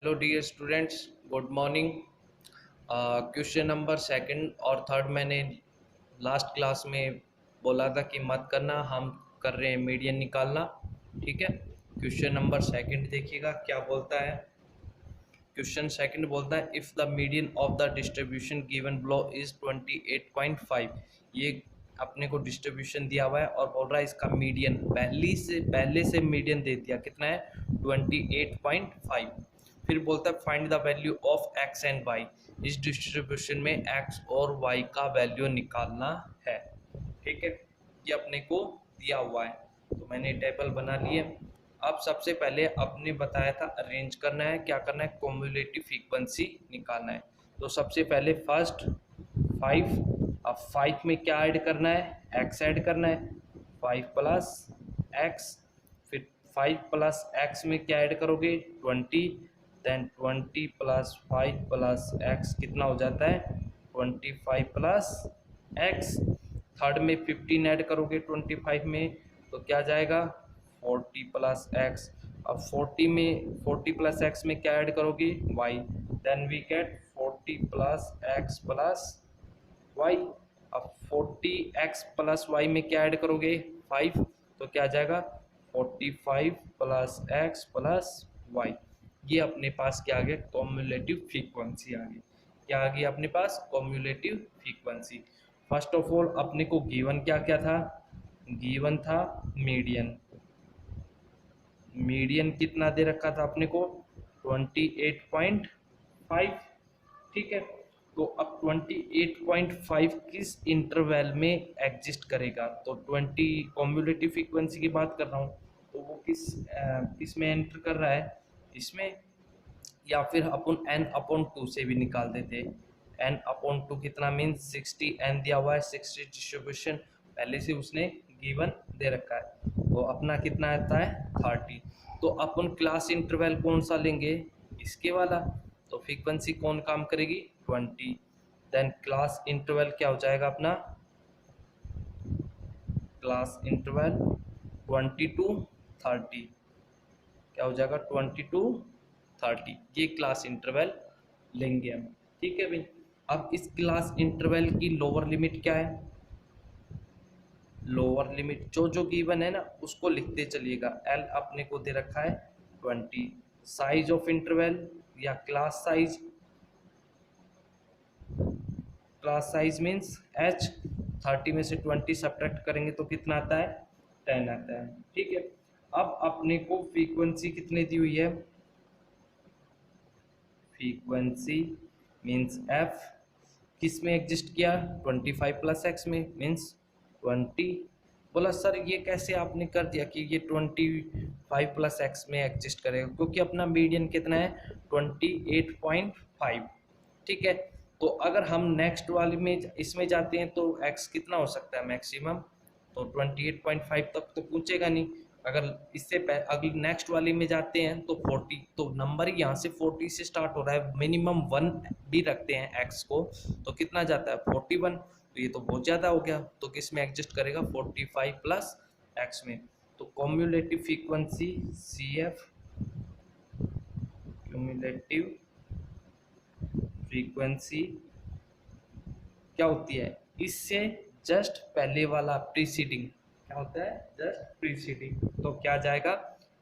Hello dear students, good morning. Question number second और third मैंने last class में बोला था कि मत करना, हम कर रहे हैं मीडियन निकालना। ठीक है, क्वेश्चन नंबर सेकंड देखिएगा क्या बोलता है। क्वेश्चन सेकंड बोलता है if the median of the distribution given below is 28.5। ये अपने को डिस्ट्रीब्यूशन दिया हुआ है और बोल रहा है इसका मीडियन पहले से मीडियन दे दिया, कितना है 28.5। फिर बोलता है find the value of x and y. इस डिस्ट्रीब्यूशन में एक्स और वाई का वैल्यू निकालना है। ठीक है, ये अपने को दिया हुआ है तो मैंने टेबल बना लिए। अब सबसे पहले आपने बताया था अरेंज करना है, क्या करना है, कॉम्युलेटिव फ्रीक्वेंसी निकालना है। तो सबसे पहले फर्स्ट 5। अब 5 में क्या ऐड करना है, एक्स ऐड करना है, 5 प्लस एक्स। फिर 5 प्लस एक्स में क्या ऐड करोगे, 20। देन 20 प्लस 5 प्लस एक्स कितना हो जाता है, 25 प्लस एक्स। थर्ड में 15 ऐड करोगे 25 में तो क्या जाएगा 40 प्लस एक्स। अब 40 प्लस एक्स में क्या ऐड करोगे, y. Then we get 40 plus x plus y. अब 40 एक्स प्लस वाई में क्या ऐड करोगे, 5। तो क्या आ जाएगा 45 प्लस एक्स प्लस वाई। ये अपने पास क्या आ गया, कॉम्युलेटिव फ्रीक्वेंसी आ गई। क्या आ गई अपने पास, cumulative frequency. First of all अपने को गिवन क्या क्या था, गिवन था मीडियन। मीडियन कितना दे रखा था अपने को, 28.5। ठीक है, तो अब 28.5 किस इंटरवल में एग्जिस्ट करेगा, तो 20 कॉम्युलेटिव फ्रीक्वेंसी की बात कर रहा हूँ, तो वो किस में एंटर कर रहा है, इसमें। या फिर अपन n/2 से भी निकाल देते। n/2 कितना मीन्स 60, n दिया हुआ है, 60 डिस्ट्रीब्यूशन पहले से उसने गिवन दे रखा है, तो अपना कितना आता है 30। तो अपन क्लास इंटरवल कौन सा लेंगे, इसके वाला। तो फ्रीक्वेंसी कौन काम करेगी, 20। देन क्लास इंटरवल क्या हो जाएगा अपना, क्लास इंटरवल 20 टू 30। क्या हो जाएगा 20 टू 30, ये क्लास इंटरवल लेंगे हम। ठीक है भाई, अब इस क्लास इंटरवल की लोअर लिमिट क्या है, लोअर लिमिट जो जो गिवन है ना उसको लिखते चलिएगा। एल अपने को दे रखा है 20। साइज ऑफ इंटरवल या class size, class size means H. 30 में से 20 सब्ट्रैक्ट करेंगे तो कितना आता है, 10 आता है। ठीक है, अब अपने को फ्रीक्वेंसी कितनी दी हुई है, फ्रीक्वेंसी मीन्स एफ किस में एग्जिस्ट किया, 25 प्लस एक्स में मीन्स 20। बोला सर ये कैसे आपने कर दिया कि ये 25 प्लस एक्स में एग्जिस्ट करेगा, क्योंकि अपना मीडियन कितना है 28.5। ठीक है, तो अगर हम नेक्स्ट वाले में इसमें जाते हैं तो एक्स कितना हो सकता है मैक्सिमम, तो 28.5 तक तो पूछेगा नहीं। अगर अगली नेक्स्ट वाली में जाते हैं तो 40, तो नंबर ही यहाँ से 40 से स्टार्ट हो रहा है, मिनिमम 1 भी रखते हैं एक्स को तो कितना जाता है 41। तो ये तो बहुत ज़्यादा हो गया, तो किस में एडजस्ट करेगा 45 प्लस एक्स में। तो cumulative frequency C F, cumulative frequency क्या होती है, इससे जस्ट पहले वाला प्रीसीडिंग क्या होता है, जस्ट प्रीसीडिंग। तो क्या जाएगा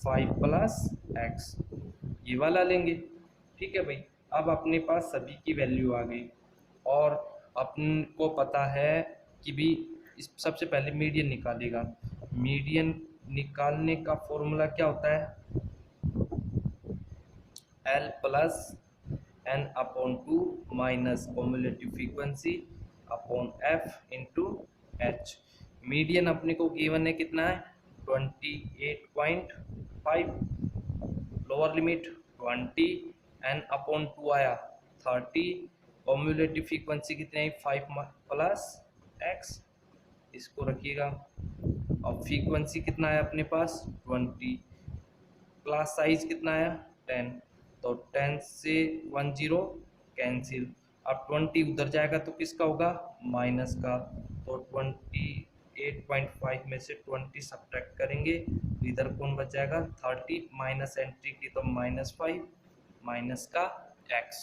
5 प्लस एक्स, ये वाला लेंगे। ठीक है भाई, अब अपने पास सभी की वैल्यू आ गई और अपन को पता है कि भी इस सबसे पहले मीडियन निकालेगा। मीडियन निकालने का फॉर्मूला क्या होता है, L plus n/2 minus cumulative frequency upon F into H. Median अपने को गिवन है कितना है 28.5, लोअर लिमिट 20, n/2 आया 30, कॉम्युलेटिव फ्रीक्वेंसी कितनी आई 5 प्लस एक्स, इसको रखिएगा। अब फ्रीक्वेंसी कितना है अपने पास 20, क्लास साइज कितना आया 10, तो 10 से 10 कैंसिल। अब 20 उधर जाएगा तो किसका होगा, माइनस का। तो 28.5 में से 20 सब्ट्रैक्ट करेंगे तो इधर कौन बच जाएगा 30, माइनस एंट्री की तो -5। माइनस का x।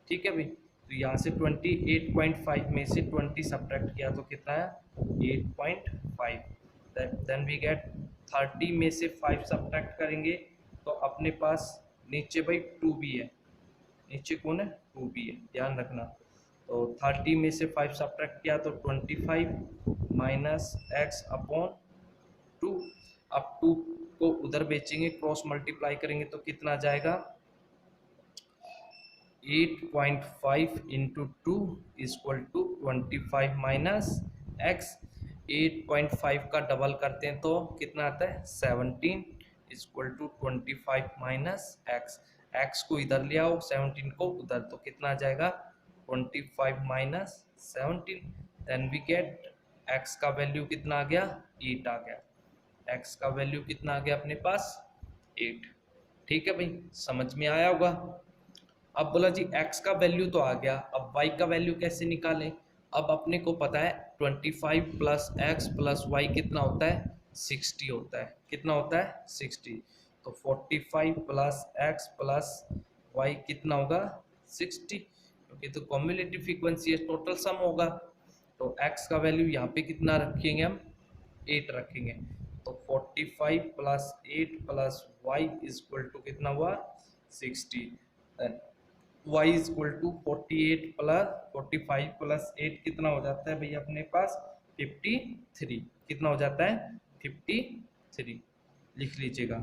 ठीक है भाई, तो यहाँ से 28.5 में से 20 सब्ट्रैक्ट किया तो कितना है 8.5। देन वी गेट 30 में से 5 सब्ट्रैक्ट करेंगे तो अपने पास नीचे भाई 2 भी है, नीचे कौन है 2 भी है, ध्यान रखना। तो 30 में से 5 सब्ट्रैक्ट किया तो 25 माइनस एक्स अपॉन 2। अब 2 को उधर बेचेंगे, क्रॉस मल्टीप्लाई करेंगे तो कितना जाएगा 8.5 into 2 equal to 25 minus x. 8.5 का डबल करते हैं तो कितना आता है 17 equal to 25 minus x. X को इधर ले आओ, 17 को उधर, तो कितना आ जाएगा 25 minus 17। Then we get x का वैल्यू कितना आ गया 8 आ गया। एक्स का वैल्यू कितना आ गया अपने पास 8। ठीक है भाई, समझ में आया होगा। अब बोला जी x का वैल्यू तो आ गया, अब y का वैल्यू कैसे निकालें। अब अपने को पता है 25 प्लस एक्स प्लस वाई कितना होता है 60 होता है। कितना होता है 60। तो 45 प्लस एक्स प्लस वाई कितना होगा 60, क्योंकि तो कॉम्युलेटिव फ्रीक्वेंसी है, टोटल सम होगा। तो x का वैल्यू यहाँ पे कितना रखेंगे हम 8 रखेंगे। तो 45 plus 8 plus y equal to कितना हुआ 60। y is equal to 48 plus 45 plus 8 कितना हो जाता है भैया अपने पास 53। कितना हो जाता है 53, लिख लीजिएगा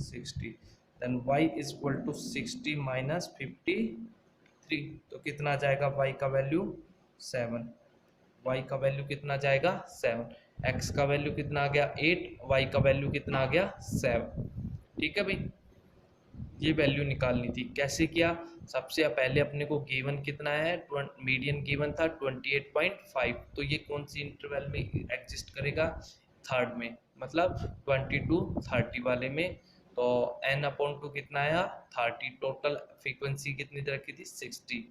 60। Then y is equal to 60 minus 53, तो कितना जाएगा y का वैल्यू 7। y का वैल्यू कितना जाएगा 7। x का वैल्यू कितना आ गया 8, y का वैल्यू कितना आ गया 7। ठीक है भाई, ये वैल्यू निकालनी थी। कैसे किया, सबसे पहले अपने को गिवन कितना है मीडियन गिवन था 28.5, तो ये कौन सी इंटरवल में एग्जिस्ट करेगा थर्ड में, मतलब 20 to 30 वाले में। तो n अपॉन 2 कितना आया 30। टोटल फ्रीक्वेंसी कितनी रखी थी 60।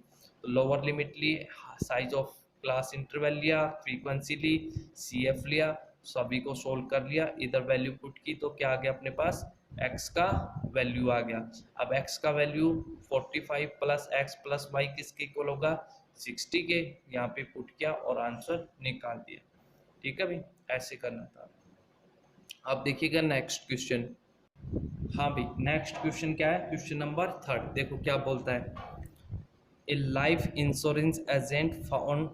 तो लोअर लिमिट ली, साइज ऑफ क्लास इंटरवल लिया, फ्रीक्वेंसी ली, CF लिया, सभी को सोल्व कर लिया, इधर वैल्यू पुट की तो क्या आ गया अपने पास x का वैल्यू आ गया। अब x का value 45 plus x plus y किसके इक्वल होगा 60 के, यहाँ पे पुट किया और आंसर निकाल दिया। ठीक है भाई, ऐसे करना था। अब देखिएगा नेक्स्ट क्वेश्चन। हाँ भाई, नेक्स्ट क्वेश्चन क्या है, क्वेश्चन नंबर 3। देखो क्या बोलता है, A life insurance agent found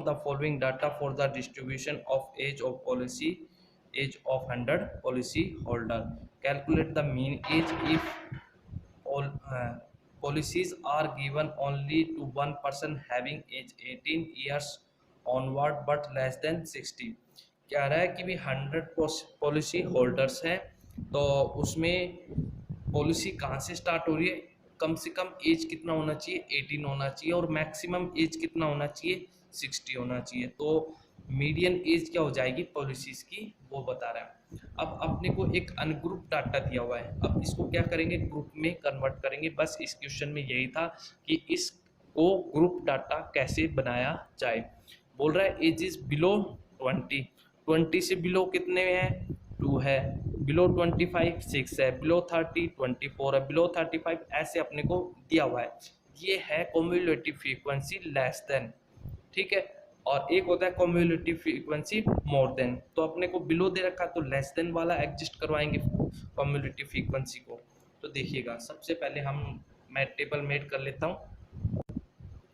the following data for the distribution of age of 100 policy holder. Calculate the mean age if all policies are given only to one person having age 18 years onward but less than 60। क्या रहा है कि भी 100 policy holders हैं, तो उसमें policy कहाँ से स्टार्ट हो रही है, कम से कम एज कितना होना चाहिए 18 होना चाहिए, और मैक्सिमम एज कितना होना चाहिए 60 होना चाहिए। तो मीडियन एज क्या हो जाएगी पॉलिसीज की वो बता रहा है। अब अपने को एक अनग्रुप डाटा दिया हुआ है, अब इसको क्या करेंगे ग्रुप में कन्वर्ट करेंगे। बस इस क्वेश्चन में यही था कि इसको ग्रुप डाटा कैसे बनाया जाए। बोल रहा है एज इज बिलो 20, 20 से बिलो कितने हैं 2 है, बिलो 25 6 है, बिलो 30 24 है, बिलो 35 ऐसे अपने को दिया हुआ है। ये है कम्युलेटिव फ्रीक्वेंसी लेस देन, ठीक है। और एक होता है कम्युलेटिव फ्रीक्वेंसी मोर देन, तो अपने को बिलो दे रखा तो लेस देन वाला एडजस्ट करवाएंगे कम्युलेटिव फ्रीक्वेंसी को। तो देखिएगा सबसे पहले मैं टेबल मेड कर लेता हूँ।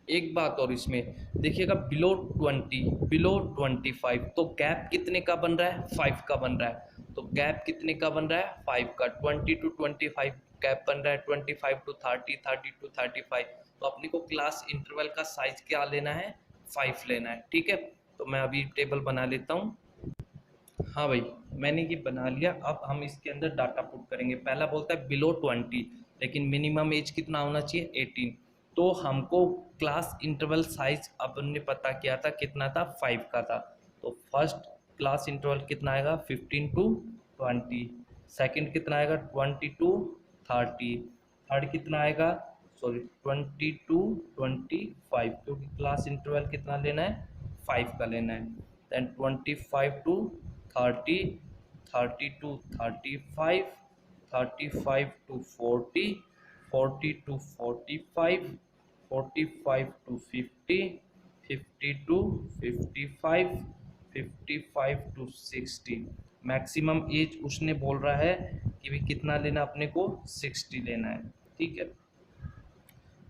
एक बात और इसमें देखिएगा बिलो 20 बिलो 25, तो गैप कितने का बन रहा है 5 का बन रहा है। तो गैप कितने का बन रहा है 5 का, 20 to 25 गैप बन रहा है 25 to 30 30 to 35। तो अपने को क्लास इंटरवल का साइज क्या लेना है 5 लेना है, ठीक है। तो मैं अभी टेबल बना लेता हूँ। हाँ भाई, मैंने ये बना लिया। अब हम इसके अंदर डाटा पुट करेंगे। पहला बोलता है बिलो 20, लेकिन मिनिमम एज कितना होना चाहिए 18। तो हमको क्लास इंटरवल साइज अपन ने पता किया था कितना था 5 का था। तो फर्स्ट क्लास इंटरवल कितना आएगा 15 to 20, सेकंड कितना आएगा 20 to 30, थर्ड कितना आएगा 20 to 25, क्योंकि क्लास इंटरवल कितना लेना है 5 का लेना है। Then 25 to 30, 30 to 35, 35 to 40, 40 to 45, 45 to 50, 50 to 55, 55 to 60। Maximum age उसने बोल रहा है कि भी कितना लेना अपने को, 60 लेना है। ठीक है,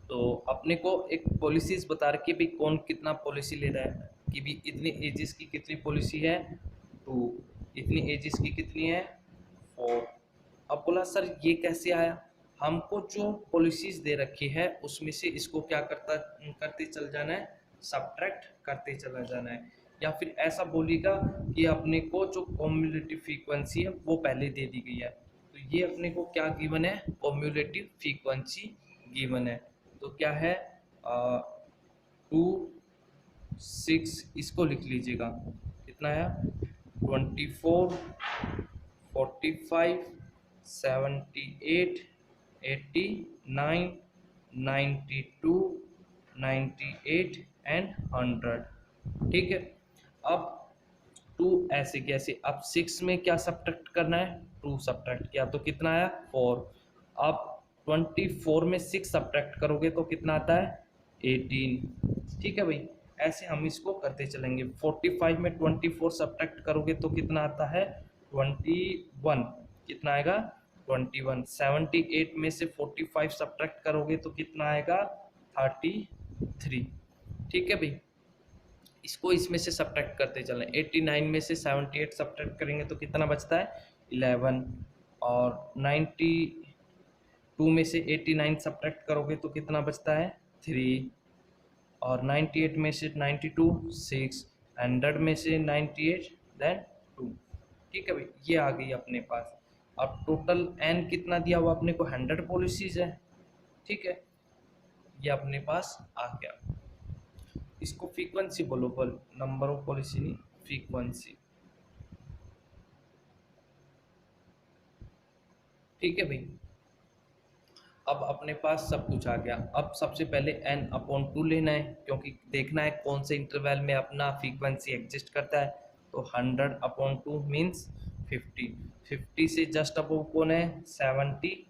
तो अपने को एक पॉलिसीज बता रखी है भी कौन कितना पॉलिसी ले रहा है, कि भी इतनी एजेस की कितनी पॉलिसी है, टू, इतनी एजेस की कितनी है, 4। अब बोला सर ये कैसे आया, हमको जो पॉलिसीज दे रखी है उसमें से इसको क्या करते चल जाना है, सब्ट्रैक्ट करते चला जाना है। या फिर ऐसा बोलेगा कि अपने को जो कॉम्युलेटिव फ्रीक्वेंसी है वो पहले दे दी गई है, तो ये अपने को क्या गिवन है, कॉम्युलेटिव फ्रीक्वेंसी गिवन है। तो क्या है, 2, 6, इसको लिख लीजिएगा, कितना है, 24, 45, 78, 89, 92, 98 एंड 100। ठीक है, अब 2 ऐसे कैसे, अब 6 में क्या सब्ट्रैक्ट करना है, 2 सब्ट्रैक्ट किया तो कितना आया, 4। अब 24 में 6 सब्ट्रैक्ट करोगे तो कितना आता है, 18। ठीक है भाई, ऐसे हम इसको करते चलेंगे। 45 में 24 सब्ट्रैक्ट करोगे तो कितना आता है, 21। कितना आएगा, 21। 78 में से 45 सब्ट्रैक्ट करोगे तो कितना आएगा, 33। ठीक है भाई, इसको इसमें से सब्ट्रैक्ट करते चलें। 89 में से 78 सब्ट्रैक्ट करेंगे तो कितना बचता है, 11। और 92 में से 89 सब्ट्रैक्ट करोगे तो कितना बचता है, 3। और 98 में से 92, 6। 100 में से 98, देन 2। ठीक है भाई, ये आ गई अपने पास। अब टोटल एन कितना दिया हुआ अपने को, 100 पॉलिसीज है। ठीक है, ये अपने पास आ गया। इसको फ्रीक्वेंसी बोलो, बोल नंबर ऑफ पॉलिसी नहीं, फ्रीक्वेंसी। ठीक है भाई, अब अपने पास सब कुछ आ गया। अब सबसे पहले n/2 लेना है, क्योंकि देखना है कौन से इंटरवल में अपना फ्रीक्वेंसी एग्जिस्ट करता है। तो 100/2 मीन्स 50। 50 से जस्ट अबव कौन है, 78।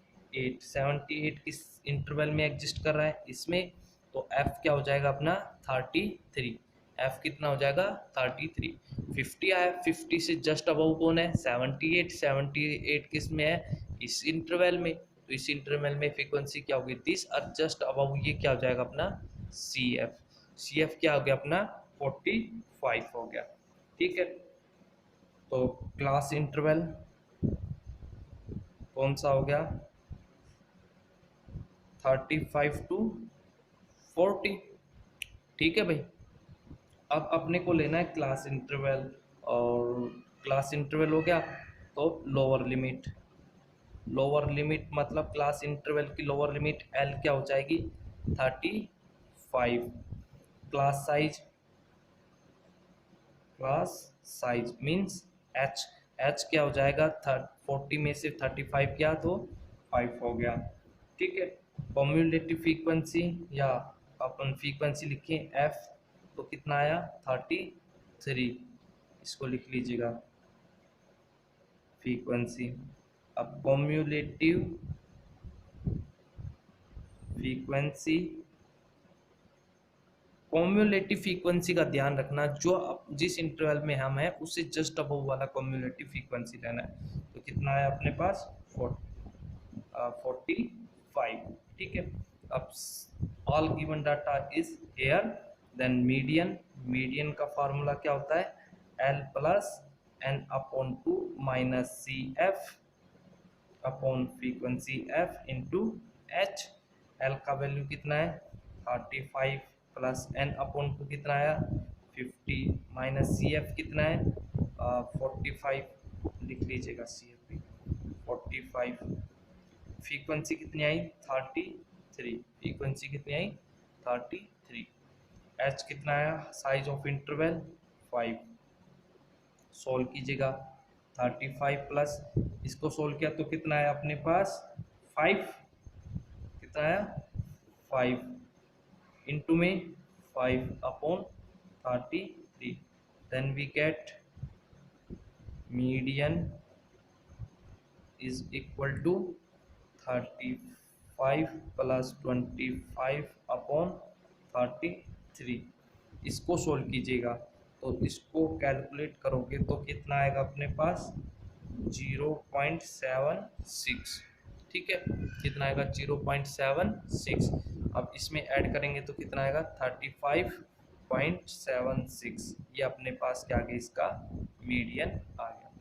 78 किस इंटरवल में एग्जिस्ट कर रहा है, इसमें। तो f क्या हो जाएगा अपना, 33। f कितना हो जाएगा, 33। 50 आया, 50 से जस्ट अबव कौन है, 78। 78 किस में है, इस इंटरवल में। तो इस इंटरवल में फ्रीक्वेंसी क्या होगी, दिस। और जस्ट अबव ये क्या हो जाएगा अपना, सी एफ। सी एफ क्या हो गया अपना, 45 हो गया। ठीक है, तो क्लास इंटरवल कौन सा हो गया, 35 to 40। ठीक है भाई, अब अपने को लेना है क्लास इंटरवल, और क्लास इंटरवल हो गया तो लोअर लिमिट। लोअर लिमिट मतलब क्लास इंटरवल की लोअर लिमिट एल क्या हो जाएगी, 35। Class size, class size means H. H क्या हो जाएगा, 40 में से 35 किया तो 5 हो गया। ठीक है, कम्युलेटिव फ्रीक्वेंसी, या अपन फ्रीक्वेंसी लिखें एफ, तो कितना आया, 33। इसको लिख लीजिएगा, फ्रीक्वेंसी। अब कम्युलेटिव फ्रीक्वेंसी, कम्युलेटिव फ्रीक्वेंसी का ध्यान रखना, जो जिस इंटरवल में हम हैं उससे जस्ट अबव वाला कम्युलेटिव फ्रीक्वेंसी रहना है। तो कितना है अपने पास, 45। ठीक है, अब all given data is here. Then median, median का फार्मूला क्या होता है, L plus n/2 minus C F upon frequency F into H. L का वैल्यू कितना है, 35 प्लस n/2 कितना आया, 50 माइनस सी एफ कितना है, 45। लिख लीजिएगा सी एफ भी, 45। फ्रीक्वेंसी कितनी आई, 33। फ्रीक्वेंसी कितनी आई, 33। एच कितना आया, साइज ऑफ इंटरवल 5। सोल्व कीजिएगा, 35 प्लस इसको सोल्व किया तो कितना आया अपने पास, 5। कितना आया, 5 इंटू में 5/33। Then we get median is equal to 35 5 plus 25 upon 33, इसको सोल्व कीजिएगा। तो इसको कैलकुलेट करोगे तो कितना आएगा अपने पास 0.76। ठीक है, कितना आएगा 0.76। अब इसमें ऐड करेंगे तो कितना आएगा 35.76। ये अपने पास क्या आ गया, इसका मीडियन आ गया।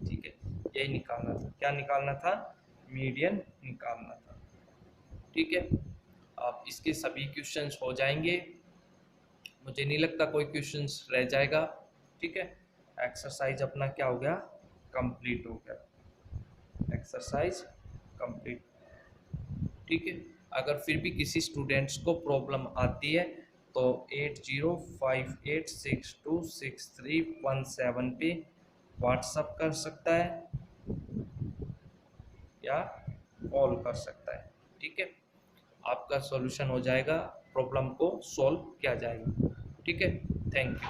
ठीक है, यही निकालना था। क्या निकालना था? मीडियन निकालना था। ठीक है, अब इसके सभी क्वेश्चंस हो जाएंगे, मुझे नहीं लगता कोई क्वेश्चंस रह जाएगा। ठीक है, एक्सरसाइज अपना क्या हो गया, कंप्लीट हो गया, एक्सरसाइज कंप्लीट। ठीक है, अगर फिर भी किसी स्टूडेंट्स को प्रॉब्लम आती है तो 8058626317 पे व्हाट्सअप कर सकता है या कॉल कर सकता है। ठीक है, आपका सॉल्यूशन हो जाएगा, प्रॉब्लम को सॉल्व किया जाएगा। ठीक है, थैंक यू।